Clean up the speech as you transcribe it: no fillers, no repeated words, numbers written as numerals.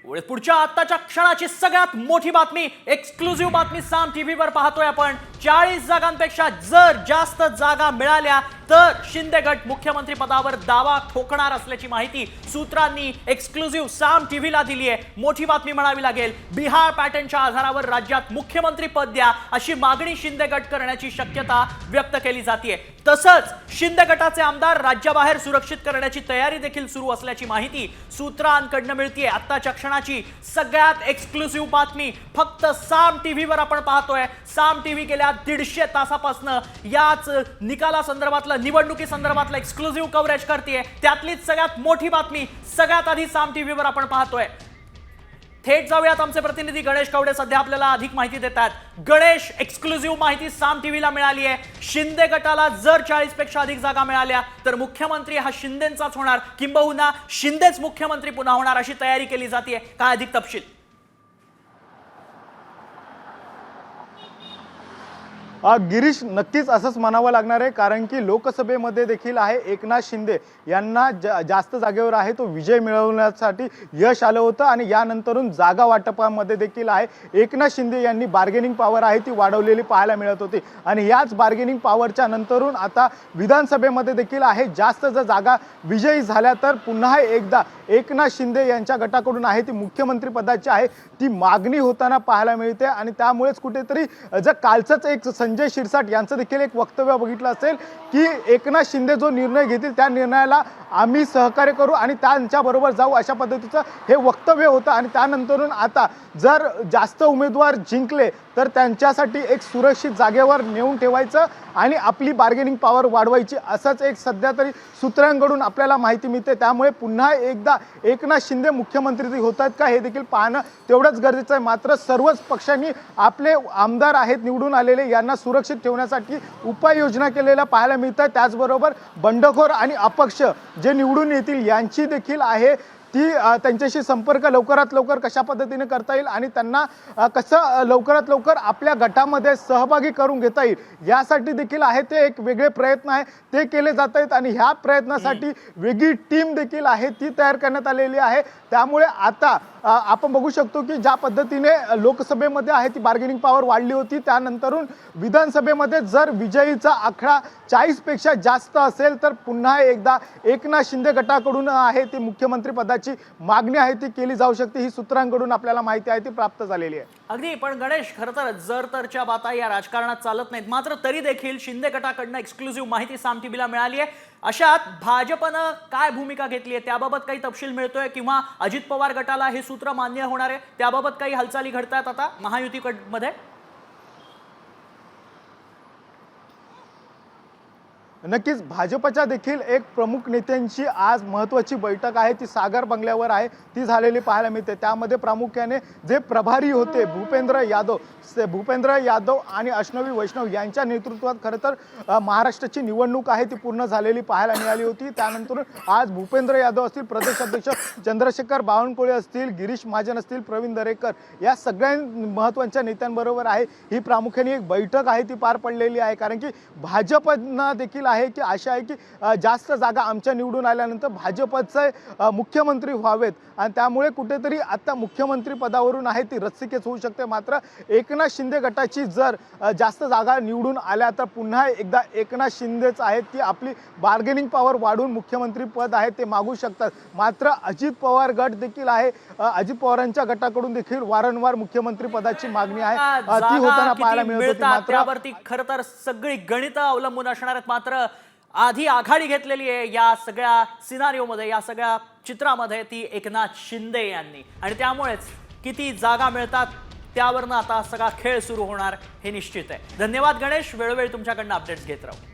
पुढच्या आत्ताच्या क्षणाची सगळ्यात मोठी बातमी, एक्सक्लुझिव्ह बातमी साम टीव्हीवर पाहतोय आपण। 40 जागांपेक्षा जर जास्त जागा मिळाल्या तर शिंदे गट मुख्यमंत्री पदावर दावा ठोकणार असल्याची माहिती सूत्रांनी एक्सक्लुझिव्ह साम टीव्हीला दिली आहे। मोठी बातमी म्हणावी लागेल। बिहार पॅटर्नच्या आधारावर राज्यात मुख्यमंत्री पद द्या अशी मागणी शिंदे गट करण्याची शक्यता व्यक्त केली जाते। तसंच शिंदे गटाचे आमदार राज्याबाहेर सुरक्षित करण्याची तयारी देखील सुरू असल्याची माहिती सूत्रांकडून मिळते। आत्ताच्या क्षणाची सगळ्यात एक्सक्लुझिव्ह बातमी फक्त साम टीव्हीवर आपण पाहतोय। साम टीव्ही गेल्या 150 तासापासून याच निकाला संदर्भातलं निवडणुकी संदर्भातलं एक्सक्लुझिव्ह कव्हरेज करते। त्यातलीच सगळ्यात मोठी बातमी सगळ्यात आधी साम टीव्हीवर आपण पाहतोय। थेट जाऊयात, आमचे प्रतिनिधी गणेश कवडे सध्या आपल्याला अधिक माहिती देतात। गणेश, एक्सक्लुझिव्ह माहिती साम टीव्हीला मिळाली आहे। शिंदे गटाला जर 40 पेक्षा अधिक जागा मिळाल्या तर मुख्यमंत्री हा शिंदेंचाच होणार, किंबहुना शिंदेच मुख्यमंत्री पुन्हा होणार अशी तयारी केली जाते। काय अधिक तपशील? गिरीश, नक्कीच असंच म्हणावं लागणार आहे, कारण की लोकसभेमध्ये देखील आहे एकनाथ शिंदे यांना जास्त जागेवर आहे तो विजय मिळवण्यासाठी यश आलं होतं आणि यानंतरून जागा वाटपामध्ये देखील आहे एकनाथ शिंदे यांनी बार्गेनिंग पॉवर आहे ती वाढवलेली पाहायला मिळत होती आणि याच बार्गेनिंग पॉवरच्या नंतरून आता विधानसभेमध्ये देखील आहे जास्त जर जागा विजयी झाल्या तर पुन्हा एकदा एकनाथ शिंदे यांच्या गटाकडून आहे ती मुख्यमंत्री पदाची आहे ती मागणी होताना पाहायला मिळते आणि त्यामुळेच कुठेतरी जर कालचंच एक संजय शिरसाट यांचं देखील एक वक्तव्य बघितलं असेल की एकनाथ शिंदे जो निर्णय घेतील त्या निर्णयाला आम्ही सहकार्य करू आणि त्यांच्याबरोबर जाऊ अशा पद्धतीचं हे वक्तव्य होतं आणि त्यानंतरून आता जर जास्त उमेदवार जिंकले तर त्यांच्यासाठी एक सुरक्षित जागेवर नेऊन ठेवायचं आणि आपली बार्गेनिंग पॉवर वाढवायची असंच एक सध्या तरी सूत्रांकडून आपल्याला माहिती मिळते। त्यामुळे पुन्हा एकदा एकनाथ शिंदे मुख्यमंत्री होतात का हे देखील पाहणं तेवढंच गरजेचं आहे। मात्र सर्वच पक्षांनी आपले आमदार आहेत निवडून आलेले यांना सुरक्षित ठेवण्यासाठी उपाययोजना केलेल्या पाहायला मिळतात। त्याचबरोबर बंडखोर आणि अपक्ष जे निवडून येतील यांची देखील आहे ती त्यांच्याशी संपर्क लवकरात लवकर कशा पद्धतीने करता येईल आणि त्यांना कसं लवकरात लवकर आपल्या गटामध्ये सहभागी करून घेता येईल यासाठी देखील आहे ते एक वेगळे प्रयत्न आहे ते केले जात आहेत आणि ह्या प्रयत्नासाठी वेगळी टीम देखील आहे ती तयार करण्यात आलेली आहे। त्यामुळे आता आपण बघू शकतो की ज्या पद्धतीने लोकसभेमध्ये आहे ती बार्गेनिंग पॉवर वाढली होती त्यानंतरून विधानसभेमध्ये जर विजयीचा आकडा 40 पेक्षा जास्त असेल तर पुन्हा एकदा एकनाथ शिंदे गटाकडून आहे ती मुख्यमंत्री पदाची मागणी आहे ती केली जाऊ शकते ही सूत्रांकडून आपल्याला माहिती आहे ती प्राप्त झालेली आहे। अगदी, पण गणेश, खरं तर जर तरच्या बाता या राजकारणात चालत नाहीत, मात्र तरी देखील शिंदे गटाकडनं एक्सक्लुझिव्ह माहिती साम टीव्हीला मिळाली आहे। अशात भाजपनं काय भूमिका घेतली आहे त्याबाबत काही तपशील मिळतोय किंवा अजित पवार गटाला हे सूत्र मान्य होणार आहे त्याबाबत काही हालचाली घडतात आता महायुतीमध्ये? नक्कीच भाजपच्या देखील एक प्रमुख नेत्यांची आज महत्त्वाची बैठक आहे ती सागर बंगल्यावर आहे ती झालेली पाहायला मिळते। त्यामध्ये प्रामुख्याने जे प्रभारी होते भूपेंद्र यादव आणि अश्नवी वैष्णव यांच्या नेतृत्वात खरं तर महाराष्ट्राची निवडणूक आहे ती पूर्ण झालेली पाहायला मिळाली होती। त्यानंतर आज भूपेंद्र यादव असतील, प्रदेश अध्यक्ष चंद्रशेखर बावनकुळे असतील, गिरीश महाजन असतील, प्रवीण दरेकर या सगळ्या महत्त्वाच्या नेत्यांबरोबर आहे ही प्रामुख्याने एक बैठक आहे ती पार पडलेली आहे। कारण की भाजपनं देखील आहे की आशा आहे की जास्त जागा आमच्या निवडून आल्यानंतर भाजपचे मुख्यमंत्री व्हावेत आणि त्यामुळे कुठेतरी आता मुख्यमंत्री पदावरून आहे ती रस्सीखेच होऊ शकते। मात्र एकनाथ शिंदे गटाची जर जास्त जागा निवडून आल्या तर पुन्हा एकदा एकनाथ शिंदेच आहेत ती आपली बार्गेनिंग पॉवर वाढवून मुख्यमंत्री पद आहे ते मागू शकतात। मात्र अजित पवार गट देखील आहे, अजित पवारांच्या गटाकडून देखील वारंवार मुख्यमंत्री पदाची मागणी आहे ती होताना पाहायला मिळत होती। मात्र त्यावरती खरं तर सगळी गणितं अवलंबून असणार आहेत। मात्र आधी आघाडी घेतलेली आहे या सगळ्या सिनारिओमध्ये, या सगळ्या चित्रामध्ये ती एकनाथ शिंदे यांनी, आणि त्यामुळेच किती जागा मिळतात त्यावरनं आता सगळा खेळ सुरू होणार हे निश्चित आहे। धन्यवाद गणेश, वेळोवेळी तुमच्याकडनं अपडेट्स घेत राहू।